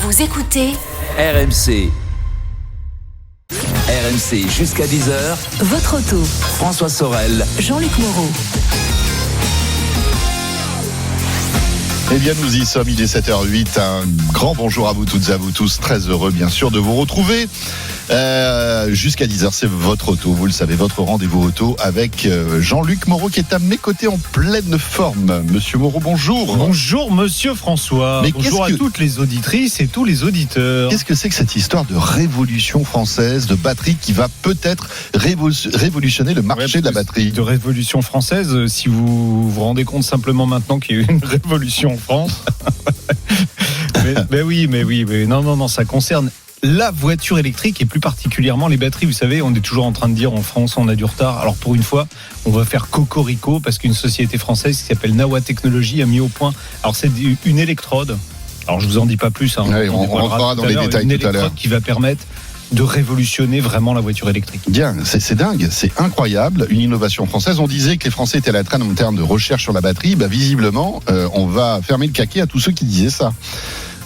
Vous écoutez RMC. RMC jusqu'à 10h. Votre auto. François Sorel. Jean-Luc Moreau. Eh bien, nous y sommes, il est 7h08. Un grand bonjour à vous toutes et à vous tous. Très heureux, bien sûr, de vous retrouver. Jusqu'à 10h, c'est votre auto. Vous le savez, votre rendez-vous auto avec Jean-Luc Moreau qui est à mes côtés en pleine forme. Monsieur Moreau, bonjour. Bonjour, monsieur François. Mais bonjour à toutes les auditrices et tous les auditeurs. Qu'est-ce que c'est que cette histoire de révolution française de batterie qui va peut-être révolutionner le marché de la batterie? De révolution française, si vous vous rendez compte simplement maintenant qu'il y a eu une révolution en France. mais oui, non, ça concerne la voiture électrique et plus particulièrement les batteries. Vous savez, on est toujours en train de dire en France on a du retard. Alors pour une fois, on va faire cocorico parce qu'une société française qui s'appelle Nawa Technologies a mis au point. Alors c'est une électrode. Alors je vous en dis pas plus. Oui, on rentrera dans les détails tout à l'heure. Une électrode qui va permettre de révolutionner vraiment la voiture électrique. Bien, c'est dingue, c'est incroyable, une innovation française. On disait que les Français étaient à la traîne en termes de recherche sur la batterie. Visiblement, on va fermer le caquet à tous ceux qui disaient ça.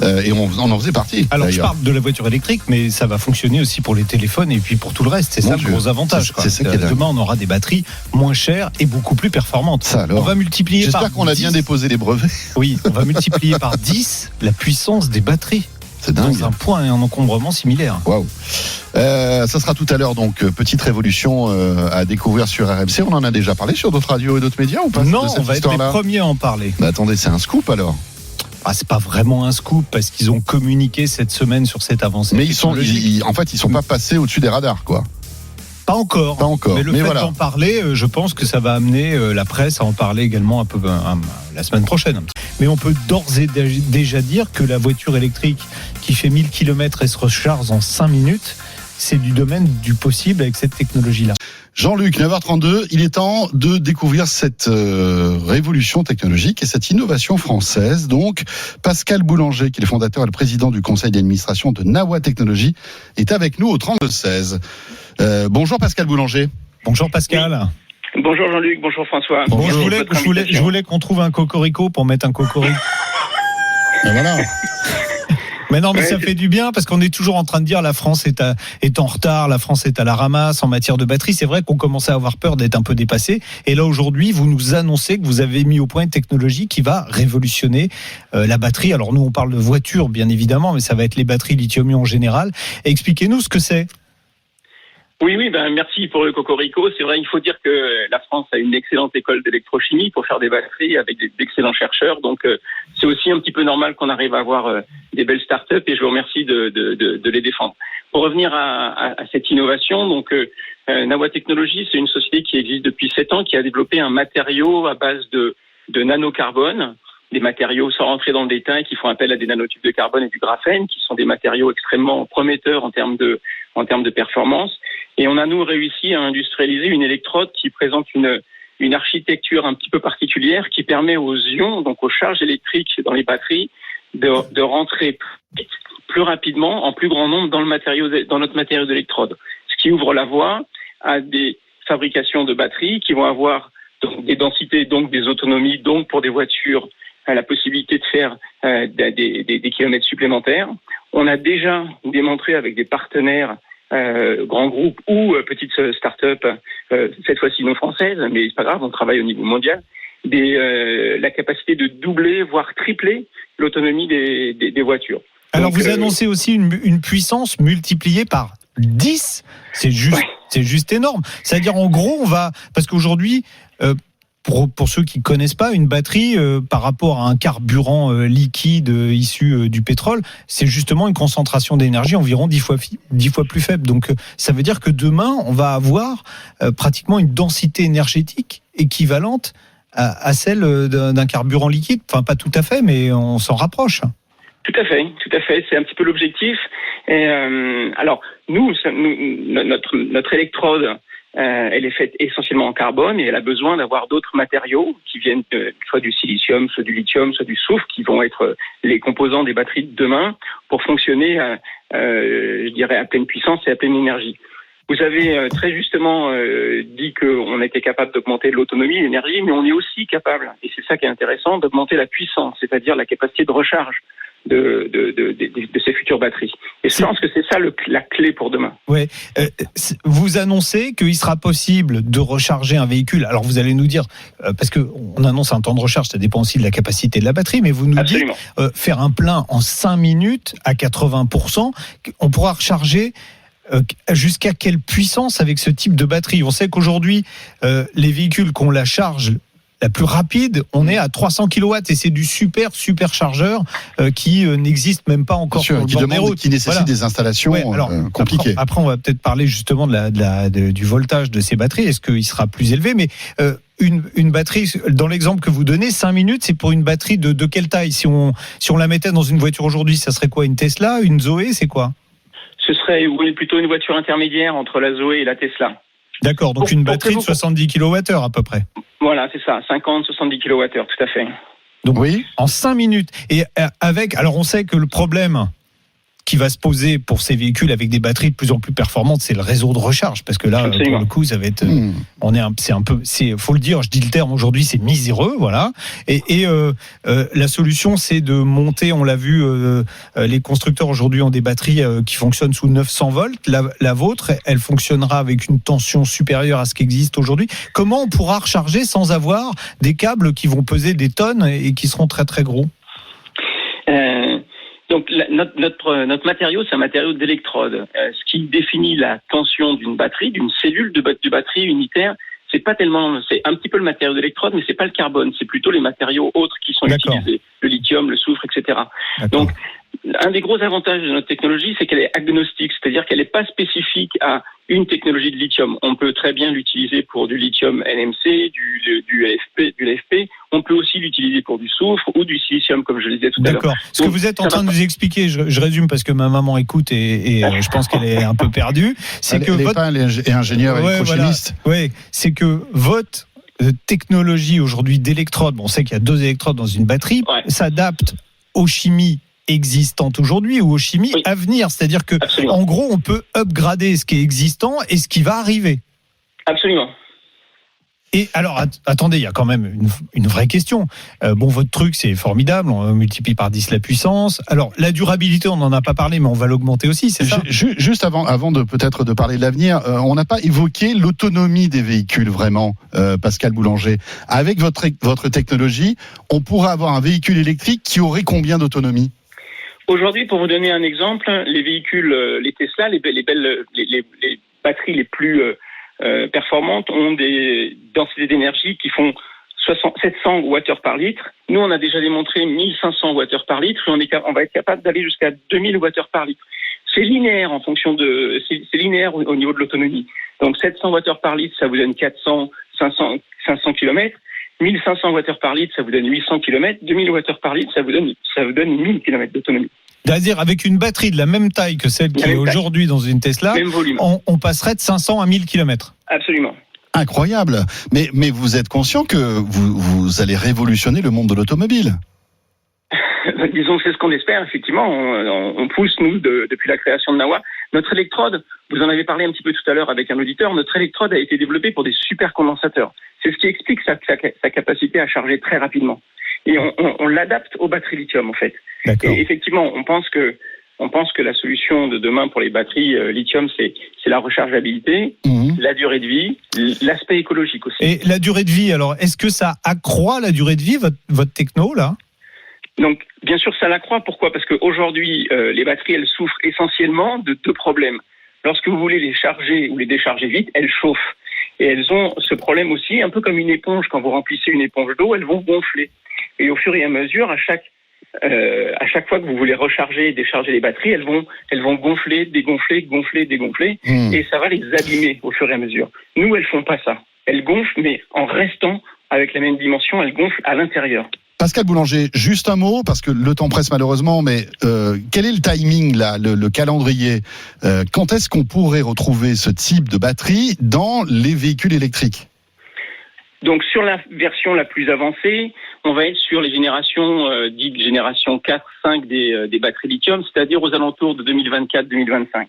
Et on en faisait partie. Alors d'ailleurs. je parle de la voiture électrique, mais ça va fonctionner aussi pour les téléphones et puis pour tout le reste. C'est ça le gros avantage. C'est ça qui est dingue. Demain, on aura des batteries moins chères et beaucoup plus performantes. Ça, alors, on va multiplier j'espère qu'on a bien déposé les brevets. Oui, on va multiplier par 10 la puissance des batteries. C'est dingue. Dans un point et un encombrement similaire. Waouh. Ça sera tout à l'heure, donc petite révolution à découvrir sur RMC. On en a déjà parlé sur d'autres radios et d'autres médias ou pas? Non, on va être les premiers à en parler. Attendez, c'est un scoop alors? C'est pas vraiment un scoop parce qu'ils ont communiqué cette semaine sur cette avancée. Mais ils sont pas passés au-dessus des radars, quoi. Pas encore. Mais le fait d'en parler, je pense que ça va amener la presse à en parler également un peu la semaine prochaine. Mais on peut d'ores et déjà dire que la voiture électrique qui fait 1000 km et se recharge en 5 minutes, c'est du domaine du possible avec cette technologie-là. Jean-Luc, 9h32, il est temps de découvrir cette révolution technologique et cette innovation française. Donc, Pascal Boulanger, qui est le fondateur et le président du conseil d'administration de Nawa Technologies, est avec nous au 32-16. Bonjour Pascal Boulanger. Bonjour Pascal. Oui. Bonjour Jean-Luc, bonjour François. Bon, je voulais qu'on trouve un cocorico pour mettre un cocorico. Et voilà. Mais non, mais ça fait du bien parce qu'on est toujours en train de dire la France est en retard, la France est à la ramasse en matière de batterie. C'est vrai qu'on commençait à avoir peur d'être un peu dépassé. Et là, aujourd'hui, vous nous annoncez que vous avez mis au point une technologie qui va révolutionner la batterie. Alors nous, on parle de voitures, bien évidemment, mais ça va être les batteries lithium-ion en général. Expliquez-nous ce que c'est. Oui, merci pour le cocorico. C'est vrai, il faut dire que la France a une excellente école d'électrochimie pour faire des batteries avec d'excellents chercheurs. Donc, c'est aussi un petit peu normal qu'on arrive à avoir des belles startups et je vous remercie de les défendre. Pour revenir à cette innovation, donc, Nawa Technologies, c'est une société qui existe depuis 7 ans, qui a développé un matériau à base de nanocarbone, des matériaux sans rentrer dans le détail qui font appel à des nanotubes de carbone et du graphène, qui sont des matériaux extrêmement prometteurs en termes de performance. Et on a, nous, réussi à industrialiser une électrode qui présente une architecture un petit peu particulière qui permet aux ions, donc aux charges électriques dans les batteries, de rentrer plus rapidement, en plus grand nombre dans notre matériau d'électrode. Ce qui ouvre la voie à des fabrications de batteries qui vont avoir donc des densités, donc des autonomies, donc pour des voitures, la possibilité de faire des kilomètres supplémentaires. On a déjà démontré avec des partenaires grands groupes ou petites start-up, cette fois-ci non françaises, mais c'est pas grave, on travaille au niveau mondial, la capacité de doubler, voire tripler l'autonomie des voitures. Alors donc, vous annoncez aussi une puissance multipliée par 10, c'est juste énorme. C'est-à-dire en gros, parce qu'aujourd'hui, pour ceux qui ne connaissent pas, une batterie par rapport à un carburant liquide issu du pétrole, c'est justement une concentration d'énergie environ 10 fois plus faible. Donc ça veut dire que demain, on va avoir pratiquement une densité énergétique équivalente à celle d'un carburant liquide. Enfin, pas tout à fait, mais on s'en rapproche. Tout à fait. C'est un petit peu l'objectif. Et, alors, notre électrode, elle est faite essentiellement en carbone et elle a besoin d'avoir d'autres matériaux qui viennent soit du silicium, soit du lithium, soit du soufre, qui vont être les composants des batteries de demain pour fonctionner, je dirais, à pleine puissance et à pleine énergie. Vous avez très justement dit qu'on était capable d'augmenter l'autonomie et l'énergie, mais on est aussi capable, et c'est ça qui est intéressant, d'augmenter la puissance, c'est-à-dire la capacité de recharge. ces futures batteries. Et je pense que c'est ça la clé pour demain. Ouais. Vous annoncez qu'il sera possible de recharger un véhicule. Alors vous allez nous dire, parce qu'on annonce un temps de recharge, ça dépend aussi de la capacité de la batterie, mais vous nous Absolument. dites faire un plein en 5 minutes à 80%, on pourra recharger jusqu'à quelle puissance avec ce type de batterie? On sait qu'aujourd'hui, les véhicules qu'on la charge la plus rapide, on est à 300 kW et c'est du super chargeur qui n'existe même pas encore sur le bord des routes. Qui nécessite des installations compliquées. Après, on va peut-être parler justement du voltage de ces batteries. Est-ce qu'il sera plus élevé? Mais une batterie, dans l'exemple que vous donnez, 5 minutes, c'est pour une batterie de quelle taille? Si on la mettait dans une voiture aujourd'hui, ça serait quoi? Une Tesla? Une Zoé? C'est quoi? Ce serait plutôt une voiture intermédiaire entre la Zoé et la Tesla. D'accord, donc une batterie de 70 kWh à peu près. Voilà, c'est ça, 50-70 kWh, tout à fait. Donc oui, en 5 minutes. Et alors on sait que le problème qui va se poser pour ces véhicules avec des batteries de plus en plus performantes, c'est le réseau de recharge, parce que là, Absolument. pour le coup, ça va être, faut le dire, je dis le terme aujourd'hui, c'est miséreux, voilà. Et la solution, c'est de monter, on l'a vu, les constructeurs aujourd'hui ont des batteries qui fonctionnent sous 900 volts. La vôtre, elle fonctionnera avec une tension supérieure à ce qui existe aujourd'hui. Comment on pourra recharger sans avoir des câbles qui vont peser des tonnes et qui seront très très gros? Donc notre matériau, c'est un matériau d'électrode. Ce qui définit la tension d'une batterie, d'une cellule de batterie unitaire, c'est un petit peu le matériau d'électrode, mais c'est pas le carbone, c'est plutôt les matériaux autres qui sont utilisés, le lithium, le soufre, etc. D'accord. Donc un des gros avantages de notre technologie, c'est qu'elle est agnostique, c'est-à-dire qu'elle n'est pas spécifique à une technologie de lithium. On peut très bien l'utiliser pour du lithium NMC, du LFP. On peut aussi l'utiliser pour du soufre ou du silicium, comme je le disais tout à l'heure. D'accord. Ce que vous êtes en train de nous expliquer, je résume parce que ma maman écoute et je pense qu'elle est un peu perdue. Elle n'est pas ingénieure électrochimiste. Voilà. Oui, c'est que votre technologie aujourd'hui d'électrode, on sait qu'il y a 2 électrodes dans une batterie, s'adapte aux chimies existantes aujourd'hui ou aux chimies à venir. C'est-à-dire que, en gros, on peut upgrader ce qui est existant et ce qui va arriver. Absolument. Et alors, attendez, il y a quand même une vraie question. Votre truc, c'est formidable, on multiplie par 10 la puissance. Alors, la durabilité, on n'en a pas parlé, mais on va l'augmenter aussi, c'est ça? Juste avant de peut-être de parler de l'avenir, on n'a pas évoqué l'autonomie des véhicules, vraiment, Pascal Boulanger. Avec votre technologie, on pourra avoir un véhicule électrique qui aurait combien d'autonomie? Aujourd'hui, pour vous donner un exemple, les véhicules, les Tesla, les batteries les plus performantes ont des densités d'énergie qui font 700 Wh par litre. Nous, on a déjà démontré 1500 Wh par litre et on va être capable d'aller jusqu'à 2000 Wh par litre. C'est linéaire c'est linéaire au niveau de l'autonomie. Donc 700 Wh par litre, ça vous donne 400, 500 km. 1500 Wh par litre, ça vous donne 800 km. 2000 Wh par litre, ça vous donne 1000 km d'autonomie. C'est-à-dire, avec une batterie de la même taille que celle qui est aujourd'hui dans une Tesla, on passerait de 500 à 1000 km. Absolument. Incroyable. Mais vous êtes conscient que vous allez révolutionner le monde de l'automobile? Disons que c'est ce qu'on espère, effectivement. On pousse, nous, depuis la création de Nawa. Notre électrode, vous en avez parlé un petit peu tout à l'heure avec un auditeur, notre électrode a été développée pour des supercondensateurs. C'est ce qui explique sa capacité à charger très rapidement. Et on l'adapte aux batteries lithium, en fait. D'accord. Et effectivement, on pense que la solution de demain pour les batteries lithium, c'est la rechargeabilité, la durée de vie, l'aspect écologique aussi. Et la durée de vie, alors, est-ce que ça accroît la durée de vie, votre techno, là? Donc, bien sûr, ça l'accroît. Pourquoi? Parce qu'aujourd'hui, les batteries, elles souffrent essentiellement de 2 problèmes. Lorsque vous voulez les charger ou les décharger vite, elles chauffent. Et elles ont ce problème aussi, un peu comme une éponge. Quand vous remplissez une éponge d'eau, elles vont gonfler. Et au fur et à mesure, à chaque fois que vous voulez recharger et décharger les batteries, elles vont gonfler, dégonfler, gonfler, dégonfler, et ça va les abîmer au fur et à mesure. Nous, elles font pas ça. Elles gonflent, mais en restant avec la même dimension, elles gonflent à l'intérieur. Pascal Boulanger, juste un mot, parce que le temps presse malheureusement, mais quel est le timing, là, le calendrier? Quand est-ce qu'on pourrait retrouver ce type de batterie dans les véhicules électriques? Donc sur la version la plus avancée, on va être sur les générations dites génération 4, 5 des batteries lithium, c'est-à-dire aux alentours de 2024-2025.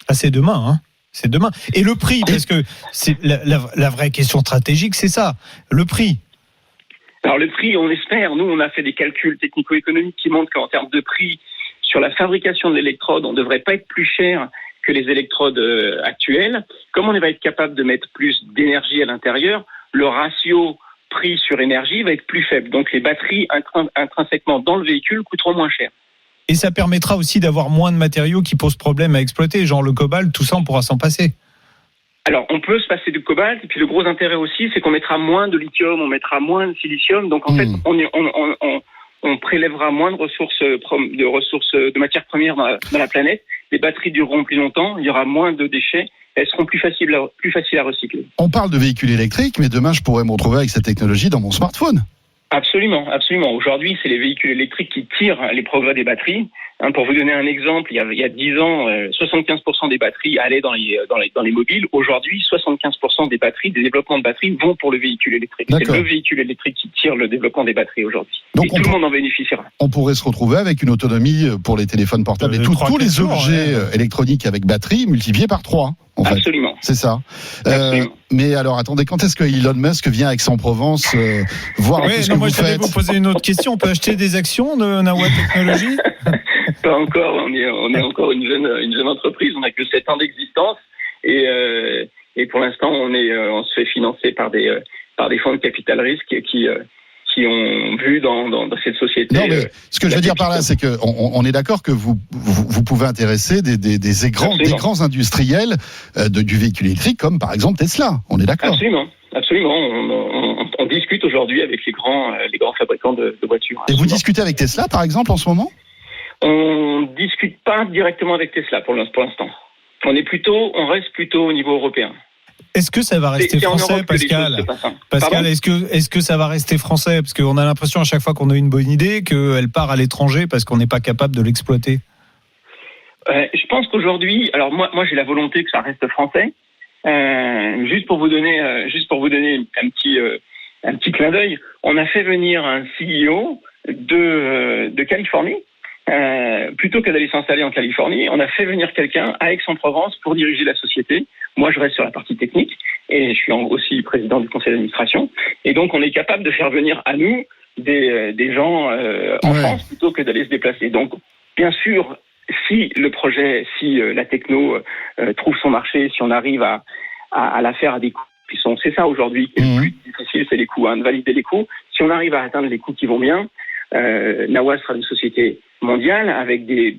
Ah, c'est demain, hein? C'est demain. Et le prix, parce que c'est la vraie question stratégique, c'est ça, le prix. Alors le prix, on espère, nous on a fait des calculs technico-économiques qui montrent qu'en termes de prix sur la fabrication de l'électrode, on ne devrait pas être plus cher que les électrodes actuelles. Comme on va être capable de mettre plus d'énergie à l'intérieur, le ratio prix sur énergie va être plus faible. Donc les batteries intrinsèquement dans le véhicule coûteront moins cher. Et ça permettra aussi d'avoir moins de matériaux qui posent problème à exploiter, genre le cobalt, tout ça on pourra s'en passer. Alors, on peut se passer du cobalt, et puis le gros intérêt aussi, c'est qu'on mettra moins de lithium, on mettra moins de silicium, donc en fait, on prélèvera moins de ressources, de matières premières dans la planète. Les batteries dureront plus longtemps, il y aura moins de déchets, elles seront plus faciles à recycler. On parle de véhicules électriques, mais demain, je pourrais me retrouver avec cette technologie dans mon smartphone. Absolument, absolument. Aujourd'hui, c'est les véhicules électriques qui tirent les progrès des batteries. Pour vous donner un exemple, il y a 10 ans, 75% des batteries allaient dans les mobiles. Aujourd'hui, 75% des batteries, des développements de batteries vont pour le véhicule électrique. D'accord. C'est le véhicule électrique qui tire le développement des batteries aujourd'hui. Donc et tout le monde en bénéficiera. On pourrait se retrouver avec une autonomie pour les téléphones portables et tous les objets électroniques avec batterie multipliés par 3. En fait. Absolument. C'est ça. Absolument. Mais alors, attendez, quand est-ce que Elon Musk vient à Aix-en-Provence voir un peu ce que moi vous je voulais faites? vous poser une autre question. On peut acheter des actions de Nawa Technologies? Pas encore. On est encore une jeune entreprise. On n'a que 7 ans d'existence et pour l'instant on se fait financer par des fonds de capital risque qui ont vu dans cette société. Non, mais ce que je veux dire par là, c'est que on est d'accord que vous pouvez intéresser des grands industriels du véhicule électrique, comme par exemple Tesla. On est d'accord. Absolument. On discute aujourd'hui avec les grands fabricants de voitures. Et vous discutez avec Tesla, par exemple, en ce moment? On discute pas directement avec Tesla pour l'instant. On reste plutôt au niveau européen. Est-ce que ça va rester français, Pascal ? Pascal, est-ce que ça va rester français ? Parce qu'on a l'impression à chaque fois qu'on a une bonne idée qu'elle part à l'étranger parce qu'on n'est pas capable de l'exploiter. Je pense qu'aujourd'hui, alors moi j'ai la volonté que ça reste français. Juste pour vous donner un petit clin d'œil, on a fait venir un CEO de Californie. Plutôt que d'aller s'installer en Californie, on a fait venir quelqu'un à Aix-en-Provence pour diriger la société. Moi, je reste sur la partie technique et je suis aussi président du conseil d'administration. Et donc, on est capable de faire venir à nous des gens en France plutôt que d'aller se déplacer. Donc, bien sûr, si la techno trouve son marché, si on arrive à la faire à des coûts c'est ça aujourd'hui qui est le plus difficile, c'est les coûts, de valider les coûts. Si on arrive à atteindre les coûts qui vont bien, Nawa sera une société mondiale avec des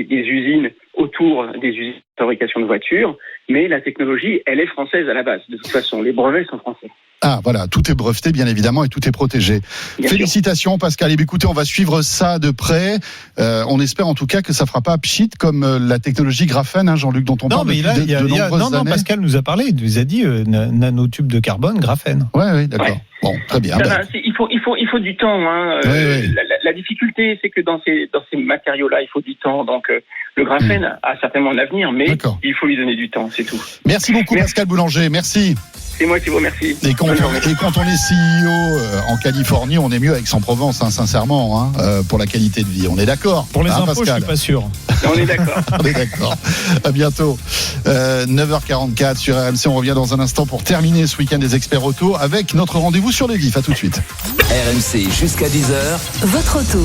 usines autour des usines de fabrication de voitures, mais la technologie, elle est française à la base. De toute façon, les brevets sont français. Ah, voilà, tout est breveté, bien évidemment, et tout est protégé. Bien Félicitations, sûr. Pascal. Et écoutez, on va suivre ça de près. On espère en tout cas que ça fera pas pchit comme la technologie graphène, Jean-Luc, dont on parle depuis de nombreuses années. Pascal nous a parlé, il nous a dit nanotube de carbone, graphène. Oui, d'accord. Ouais. Bon, très bien. Il faut du temps. La difficulté, c'est que dans ces matériaux-là, il faut du temps. Donc, le graphène a certainement l'avenir, mais il faut lui donner du temps, c'est tout. Merci beaucoup, Pascal Boulanger. Merci. C'est moi qui vous remercie. Et quand on est CEO en Californie, on est mieux avec Aix-en-Provence, sincèrement, pour la qualité de vie. On est d'accord. Pour les impôts, Pascal, je suis pas sûr. On est d'accord. On est d'accord. À bientôt. 9h44 sur RMC. On revient dans un instant pour terminer ce week-end des experts auto avec notre rendez-vous sur les vifs. À tout de suite. RMC jusqu'à 10h. Votre auto.